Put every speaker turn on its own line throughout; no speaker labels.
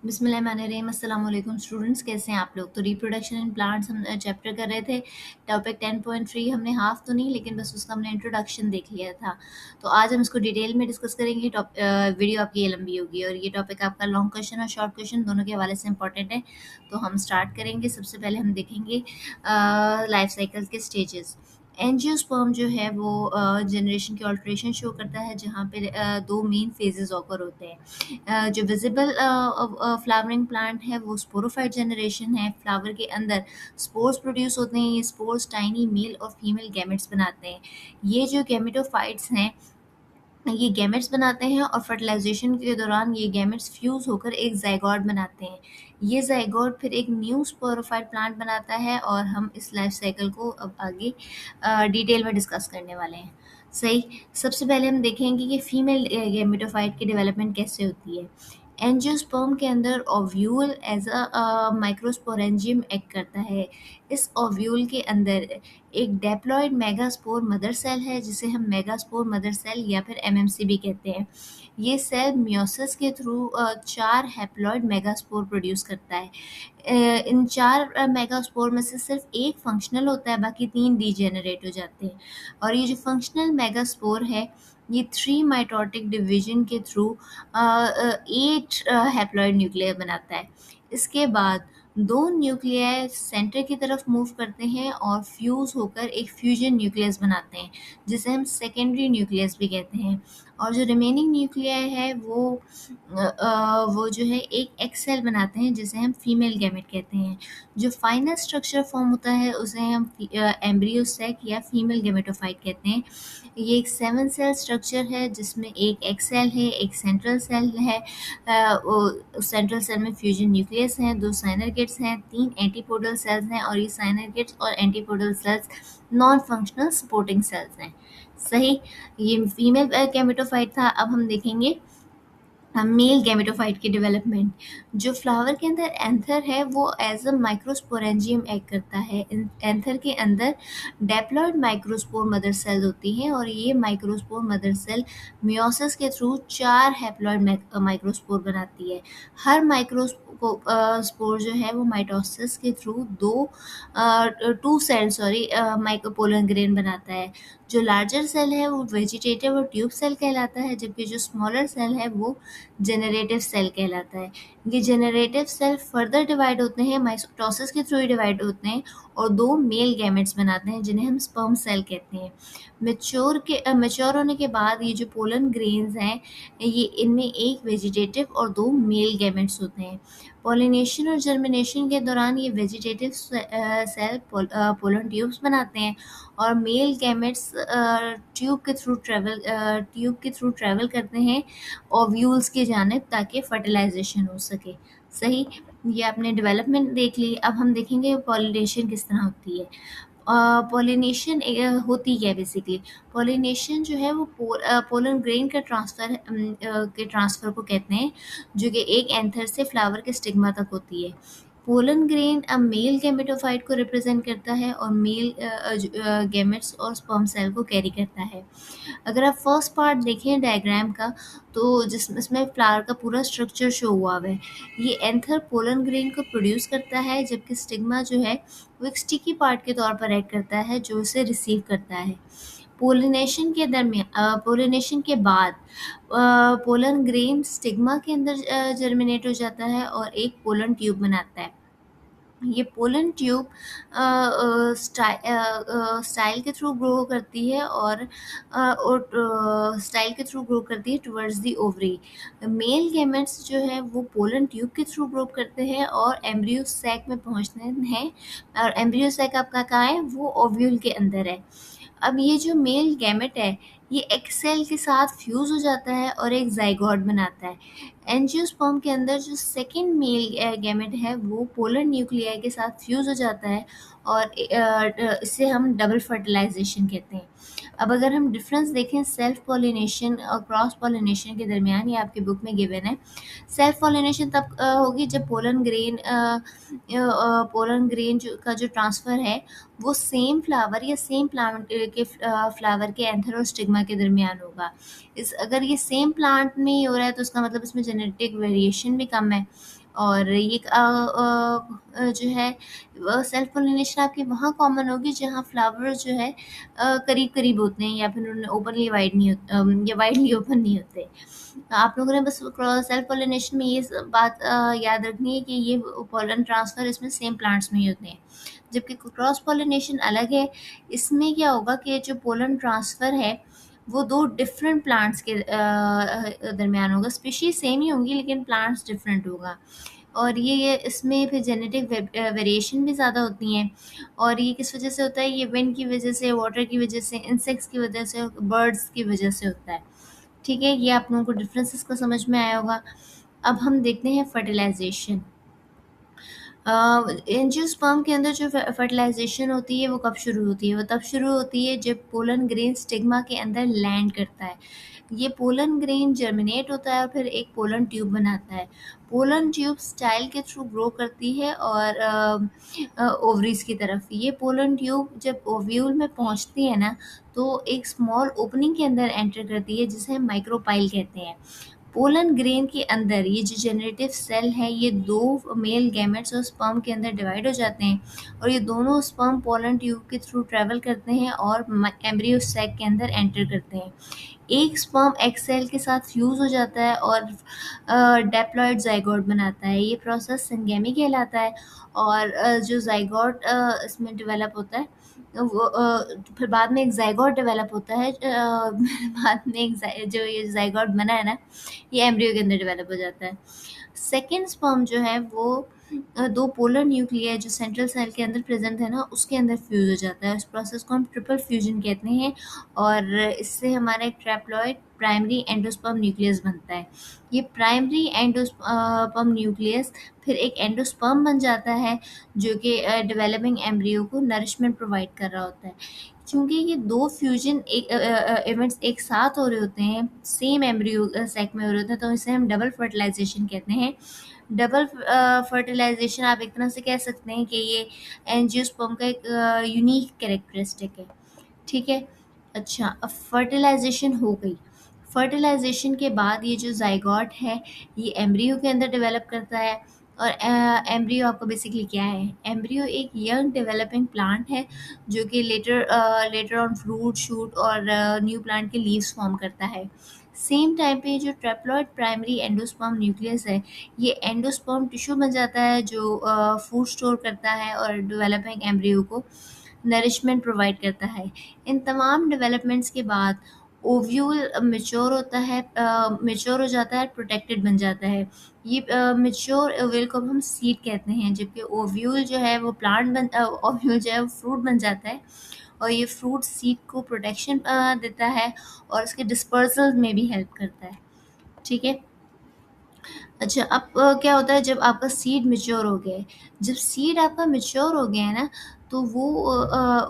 बिस्मिल्लाहिर्रहमानिर्रहीम। अस्सलाम वालेकुम स्टूडेंट्स, कैसे हैं आप लोग। तो रिप्रोडक्शन इन प्लांट्स हम चैप्टर कर रहे थे। टॉपिक 10.3 हमने हाफ तो नहीं लेकिन बस उसका हमने इंट्रोडक्शन देख लिया था। तो आज हम इसको डिटेल में डिस्कस करेंगे। वीडियो आपकी ये लंबी होगी और ये टॉपिक आपका लॉन्ग क्वेश्चन और शॉर्ट क्वेश्चन दोनों के हवाले से इंपॉर्टेंट है। तो हम स्टार्ट करेंगे। सबसे पहले हम देखेंगे लाइफ साइकिल के स्टेजेस। एंजियोस्पर्म जो है वो जनरेशन की ऑल्ट्रेशन शो करता है, जहाँ पे दो मेन फेजेस ऑकर होते हैं। जो विजिबल फ्लावरिंग प्लांट है वो स्पोरोफाइट जनरेशन है। फ्लावर के अंदर स्पोर्स प्रोड्यूस होते हैं। ये स्पोर्स टाइनी मेल और फीमेल गैमेट्स बनाते हैं। ये जो गैमेटोफाइट्स हैं ये गैमेट्स बनाते हैं और फर्टिलाइजेशन के दौरान ये गैमेट्स फ्यूज होकर एक जाइगोट बनाते हैं। ये जाइगोट फिर एक न्यू स्पोरोफाइट प्लांट बनाता है और हम इस लाइफ साइकिल को अब आगे डिटेल में डिस्कस करने वाले हैं। सही। सबसे पहले हम देखेंगे कि फीमेल गैमेटोफाइट की डेवलपमेंट कैसे होती है। एंजियोस्पर्म के अंदर ovule as a microsporangium act करता है। इस ओव्यूल के अंदर एक डेप्लॉयड मेगास्पोर मदर सेल है, जिसे हम मेगास्पोर मदर सेल या फिर एमएमसी भी कहते हैं। ये सेल मियोसिस के थ्रू 4 हैप्लॉयड मेगास्पोर प्रोड्यूस करता है। इन 4 मेगास्पोर में से सिर्फ एक फंक्शनल होता है, बाकी 3 डीजेनरेट हो जाते हैं। और ये जो फंक्शनल मेगास्पोर है ये 3 माइटोटिक डिवीजन के थ्रू 8 हैप्लॉयड न्यूक्लियर बनाता है। इसके बाद 2 न्यूक्लियाई सेंटर की तरफ मूव करते हैं और फ्यूज होकर एक फ्यूजन न्यूक्लियस बनाते हैं, जिसे हम सेकेंडरी न्यूक्लियस भी कहते हैं। और जो रिमेनिंग न्यूक्लियाई है वो जो है एक एक्स सेल बनाते हैं, जिसे हम फीमेल गैमेट कहते हैं। जो फाइनल स्ट्रक्चर फॉर्म होता है उसे हम एम्ब्रियो सेक या फीमेल गैमेटोफाइट कहते हैं। ये एक 7 सेल स्ट्रक्चर है, जिसमें एक एक्स सेल है, एक सेंट्रल सेल है। सेंट्रल सेल में फ्यूजन न्यूक्लियस हैं, 2 साइनरगेट्स हैं, 3 एंटीपोडल सेल्स हैं और ये साइनरगेट्स और antipodal cells non functional supporting sales हैं। सही। ये फीमेल गैमेटोफाइट था। अब हम देखेंगे मेल गैमेटोफाइट की डेवलपमेंट। जो फ्लावर के अंदर एंथर है वो एज अ माइक्रोस्पोरेंजियम एक्ट करता है। एंथर के अंदर डेप्लॉयड माइक्रोस्पोर मदर सेल होती हैं और ये माइक्रोस्पोर मदर सेल मियोसिस के थ्रू 4 हैप्लॉयड माइक्रोस्पोर बनाती है। हर स्पोर जो है वो माइटोसिस के थ्रू 2 सेल माइक्रोपोलन ग्रेन बनाता है। जो लार्जर सेल है वो वेजिटेटिव और ट्यूब सेल कहलाता है, जबकि जो स्मॉलर सेल है वो जेनरेटिव सेल कहलाता है। ये जेनरेटिव सेल फर्दर डिवाइड होते हैं, माइटोसिस के थ्रू ही डिवाइड होते हैं और 2 मेल गैमेट्स बनाते हैं, जिन्हें हम स्पर्म सेल कहते हैं। मैच्योर होने के बाद ये जो पोलन ग्रेन्स हैं ये इनमें एक वेजिटेटिव और 2 मेल गैमेट्स होते हैं। पॉलिनेशन और जर्मिनेशन के दौरान ये वेजिटेटिव सेल पोलन ट्यूब्स बनाते हैं और मेल गैमेट्स ट्यूब के थ्रू ट्रेवल करते हैं ओव्यूल्स की जानिब, ताकि फर्टिलाइजेशन हो सके। सही। ये आपने डेवलपमेंट देख ली। अब हम देखेंगे पॉलिनेशन किस तरह होती है। पॉलिनेशन होती है बेसिकली। पॉलिनेशन जो है वो पोलन ग्रेन के ट्रांसफ़र को कहते हैं, जो कि एक एंथर से फ्लावर के स्टिग्मा तक होती है। पोलन ग्रेन अब मेल गैमेटोफाइट को रिप्रेजेंट करता है और मेल गैमेट्स और स्पर्म सेल को कैरी करता है। अगर आप फर्स्ट पार्ट देखें डायग्राम का, तो जिसमें फ्लावर का पूरा स्ट्रक्चर शो हुआ हुआ है। ये एंथर पोलन ग्रेन को प्रोड्यूस करता है, जबकि स्टिग्मा जो है वो एक स्टिकी पार्ट के तौर पर एक्ट करता है, जो उसे रिसीव करता है। पोलिनेशन के बाद पोलन ग्रेन स्टिग्मा के अंदर जर्मिनेट हो जाता है और एक पोलन ट्यूब बनाता है। ये पोलन ट्यूब स्टाइल के थ्रू ग्रो करती है और स्टाइल के थ्रू ग्रो करती है towards the ovary. Male gametes जो है वो पोलन ट्यूब के थ्रू ग्रो करते हैं और एम्ब्रियो सैक में पहुंचते हैं। और एम्ब्रियो सैक आपका कहाँ है, वो ओव्यूल के अंदर है। अब ये जो मेल गैमेट है ये एक्स सेल के साथ फ्यूज हो जाता है और एक जाइगोट बनाता है। एंजियोस्पर्म के अंदर जो सेकंड मेल गैमेट है वो पोलर न्यूक्लियाई के साथ फ्यूज हो जाता है और इसे हम डबल फर्टिलाइजेशन कहते हैं। अब अगर हम डिफरेंस देखें सेल्फ पॉलिनेशन और क्रॉस पॉलिनेशन के दरमियान, ये आपके बुक में गिवन है। सेल्फ पॉलिनेशन तब होगी जब पोलन ग्रेन का जो ट्रांसफ़र है वो सेम फ्लावर या सेम प्लांट के फ्लावर के एंथर और स्टिग्मा के दरमियान होगा। अगर ये सेम प्लांट में ही हो रहा है तो उसका मतलब इसमें जेनेटिक वेरिएशन भी कम है। और ये जो है सेल्फ पोलिनेशन आपके वहाँ कॉमन होगी जहाँ फ्लावर जो है करीब करीब होते हैं या फिर उन्हें ओपनली वाइड नहीं होते या वाइडली ओपन नहीं होते। आप लोगों ने बस सेल्फ पोलिनेशन में ये बात याद रखनी है कि ये पोलन ट्रांसफ़र इसमें सेम प्लांट्स में ही होते हैं, जबकि क्रॉस पोलिनेशन अलग है। इसमें क्या होगा कि जो पोलन ट्रांसफ़र है वो दो डिफरेंट प्लांट्स के दरमियान होगा। स्पीशीज सेम ही होंगी लेकिन प्लांट्स डिफरेंट होगा, और ये इसमें फिर जेनेटिक वेरिएशन भी ज़्यादा होती हैं। और ये किस वजह से होता है? ये विंड की वजह से, वाटर की वजह से, इंसेक्ट्स की वजह से, बर्ड्स की वजह से होता है। ठीक है, ये आप लोगों को डिफरेंसेस का समझ में आया होगा। अब हम देखते हैं फर्टिलाइजेशन। एंजियोस्पर्म के अंदर जो फर्टिलाइजेशन होती है वो कब शुरू होती है? वो तब शुरू होती है जब पोलन ग्रेन स्टिग्मा के अंदर लैंड करता है। ये पोलन ग्रेन जर्मिनेट होता है और फिर एक पोलन ट्यूब बनाता है। पोलन ट्यूब स्टाइल के थ्रू ग्रो करती है और ओवरीज की तरफ। ये पोलन ट्यूब जब ओव्यूल में पहुंचती है ना, तो एक स्मॉल ओपनिंग के अंदर एंटर करती है जिसे हम माइक्रोपाइल कहते हैं। पोलन ग्रेन के अंदर ये जो जनरेटिव सेल है, ये दो मेल गैमेट्स और स्पर्म के अंदर डिवाइड हो जाते हैं, और ये दोनों स्पर्म पोलन ट्यूब के थ्रू ट्रेवल करते हैं और एम्ब्रियो सैक के अंदर एंटर करते हैं। एक स्पर्म एग सेल के साथ फ्यूज हो जाता है और डेप्लॉइड जाइगोट बनाता है। ये प्रोसेस सिंगेमी कहलाता है। और जो जाइगोट इसमें डेवलप होता है वो फिर बाद में एक जाइगोट डेवलप होता है। बाद में एक जो ये जाइगोट बना है ना, ये एम्ब्रियो के अंदर डेवलप हो जाता है। सेकेंड स्पर्म जो है वो दो पोलर न्यूक्लियर जो सेंट्रल सेल के अंदर प्रेजेंट है ना, उसके अंदर फ्यूज हो जाता है। इस प्रोसेस को हम ट्रिपल फ्यूजन कहते हैं, और इससे हमारा एक ट्रैप्लॉइड प्राइमरी एंडोस्पर्म न्यूक्लियस बनता है। ये प्राइमरी एंडोस्पर्म न्यूक्लियस फिर एक एंडोस्पर्म बन जाता है जो कि डेवलपिंग एम्ब्रियो को नरिशमेंट प्रोवाइड कर रहा होता है। क्योंकि ये दो फ्यूजन इवेंट्स एक साथ हो रहे होते हैं, सेम एम्ब्रियो सैक में हो रहे होते हैं, तो इसे हम डबल फर्टिलाइजेशन कहते हैं। डबल फर्टिलाइजेशन आप एक तरह से कह सकते हैं कि ये एंजियोस्पर्म का एक यूनिक कैरेक्टरिस्टिक है। ठीक है, अच्छा, अब फर्टिलाइजेशन हो गई। फर्टिलाइजेशन के बाद ये जो जाइगोट है ये एम्ब्रियो के अंदर डेवलप करता है। और एम्ब्रियो आपको बेसिकली क्या है? एम्ब्रियो एक यंग डेवलपिंग प्लांट है जो कि लेटर ऑन फ्रूट, शूट और न्यू प्लांट के लीव्स फॉर्म करता है। सेम टाइम पे जो ट्रेप्लॉइड प्राइमरी एंडोस्पर्म न्यूक्लियस है, ये एंडोस्पर्म टिश्यू बन जाता है जो फूड स्टोर करता है और डेवलपिंग एम्ब्रियो को नरिशमेंट प्रोवाइड करता है। इन तमाम डेवलपमेंट्स के बाद ओव्यूल मैच्योर होता है, मैच्योर हो जाता है, प्रोटेक्टेड बन जाता है। ये मैच्योर ओव्यूल को हम सीड कहते हैं, जबकि ओव्यूल जो है वो ओव्यूल जो है वो फ्रूट बन जाता है, और ये फ्रूट सीड को प्रोटेक्शन देता है और उसके डिस्पर्सल में भी हेल्प करता है। ठीक है, अच्छा, अब क्या होता है जब आपका सीड मैच्योर हो गया है? जब सीड आपका मैच्योर हो गया है ना, तो वो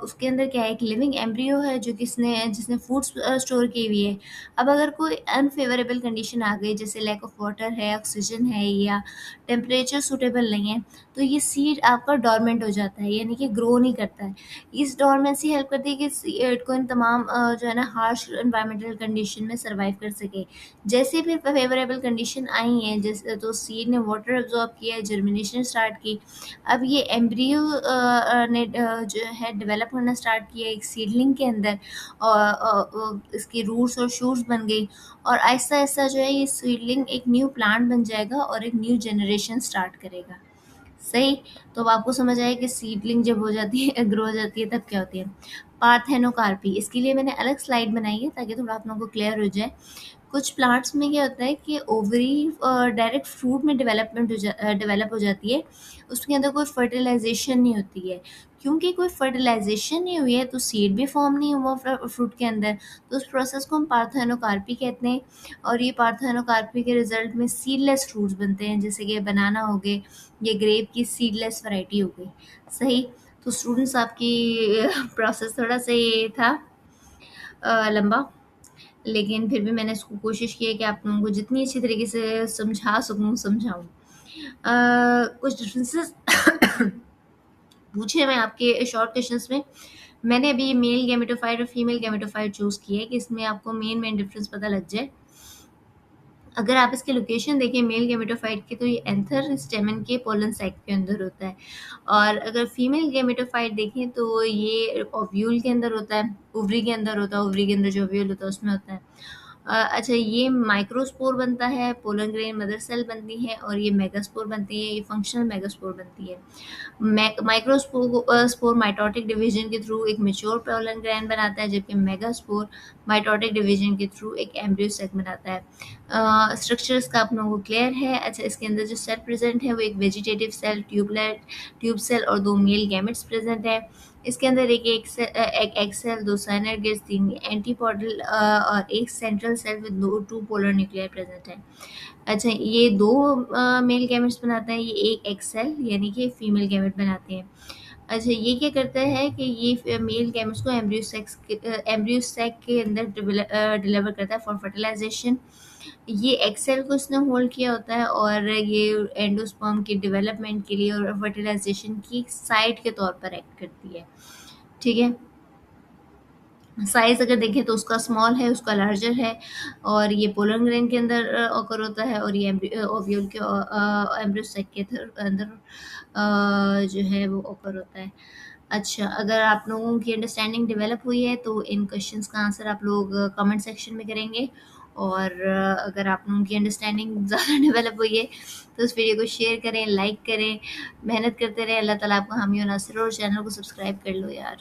उसके अंदर क्या है, एक लिविंग एम्ब्रियो है जो जिसने फूड स्टोर की हुई है। अब अगर कोई अनफेवरेबल कंडीशन आ गई, जैसे लैक ऑफ वाटर है, ऑक्सीजन है या टेम्परेचर सूटेबल नहीं है, तो ये सीड आपका डॉर्मेंट हो जाता है, यानी कि ग्रो नहीं करता है। इस डॉर्मेंसी हेल्प करती है कि सीड को इन तमाम जो है ना हार्श एनवायरमेंटल कंडीशन में सर्वाइव कर सके। जैसे फिर फेवरेबल कंडीशन आई हैं, जैसे तो सीड ने वाटर एब्जॉर्ब किया, जर्मिनेशन स्टार्ट की। अब ये एम्ब्रियो ने जो है डेवलप होना स्टार्ट किया एक सीडलिंग के अंदर, और इसकी रूट्स और शूट्स बन गई, और आहिस्ता आहिस्ता जो है ये सीडलिंग एक न्यू प्लांट बन जाएगा और एक न्यू जनरेशन स्टार्ट करेगा। सही, तो अब आपको समझ आया कि सीडलिंग जब हो जाती है, ग्रो हो जाती है, तब क्या होती है? पार्थेनोकार्पी। इसके लिए मैंने अलग स्लाइड बनाई है ताकि थोड़ा आप लोगों को क्लियर हो जाए। कुछ प्लांट्स में क्या होता है कि ओवरी डायरेक्ट फ्रूट में डेवलप हो जाती है, उसके अंदर कोई फर्टिलाइजेशन नहीं होती है। क्योंकि कोई फर्टिलाइजेशन नहीं हुई है तो सीड भी फॉर्म नहीं हुआ फ्रूट के अंदर, तो उस प्रोसेस को हम पार्थेनोकार्पी कहते हैं। और ये पार्थेनोकार्पी के रिजल्ट में सीडलेस फ्रूट्स बनते हैं, जैसे कि बनाना हो गए, ये ग्रेप की सीडलेस वैरायटी हो गई। सही, तो स्टूडेंट्स आपकी प्रोसेस थोड़ा सा ये था लंबा, लेकिन फिर भी मैंने इसको कोशिश की है कि आप लोगों को जितनी अच्छी तरीके से समझा सकूँ समझाऊँ। कुछ डिफरेंसेस पूछे मैं आपके शॉर्ट क्वेश्चंस में। मैंने अभी मेल गैमेटोफाइट और फीमेल गैमेटोफाइट चूज़ किया है कि इसमें आपको मेन डिफरेंस पता लग जाए। अगर आप इसकी लोकेशन देखें मेल गैमेटोफाइट की, तो ये एंथर स्टेमन के पोलन सैक के अंदर होता है। और अगर फीमेल गैमेटोफाइट देखें तो ये ओव्यूल के अंदर होता है, ओवरी के अंदर होता है, ओवरी के अंदर जो ओव्यूल होता है उसमें होता है। अच्छा, ये माइक्रोस्पोर बनता है, पोलन ग्रेन मदर सेल बनती है, और ये मेगास्पोर बनती है, ये फंक्शनल मेगास्पोर बनती है। माइक्रोस्पोर स्पोर माइटोटिक डिवीजन के थ्रू एक मेच्योर पोलन ग्रैन बनाता है, जबकि मेगास्पोर माइटोटिक डिवीजन के थ्रू एक एम्ब्रियो सेक बनाता है। स्ट्रक्चर्स का आप लोगों को क्लियर है। अच्छा, इसके अंदर जो सेल प्रेजेंट है वो एक वेजिटेटिव सेल, ट्यूब सेल और 2 मेल गैमेट्स प्रेजेंट है। इसके अंदर एक एग सेल, 2 साइनर्गिड्स, 3 एंटीपोडल और एक central cell with 2 polar nuclear present है। अच्छा, ये 2 मेल गैमेट्स बनाता है, ये एक एग सेल यानी कि फीमेल गैमेट बनाते हैं। अच्छा, ये क्या करता है कि ये मेल गैमेट्स को एम्ब्रियो सैक के अंदर डिलीवर करता है फॉर फर्टिलाइजेशन। ये एक्सेल को इसने होल्ड किया होता है, और ये एंडोस्पर्म के डेवलपमेंट के लिए और फर्टिलाइजेशन की साइट के तौर पर एक्ट करती है। ठीक है, साइज अगर देखें तो उसका स्मॉल है, उसका लार्जर है, और ये पोलन ग्रेन के अंदर ऑकर होता है, और ये ओव्यूल के एम्ब्रियो सैक के अंदर जो है वो ऑकर होता है। अच्छा, अगर आप लोगों की अंडरस्टैंडिंग डेवलप हुई है तो इन क्वेश्चंस का आंसर आप लोग कमेंट सेक्शन में करेंगे, और अगर आप लोगों की अंडरस्टैंडिंग ज़्यादा डेवलप हुई है तो उस वीडियो को शेयर करें, लाइक करें, मेहनत करते रहें। अल्लाह ताला आपको हामी और नासिर, और चैनल को सब्सक्राइब कर लो यार।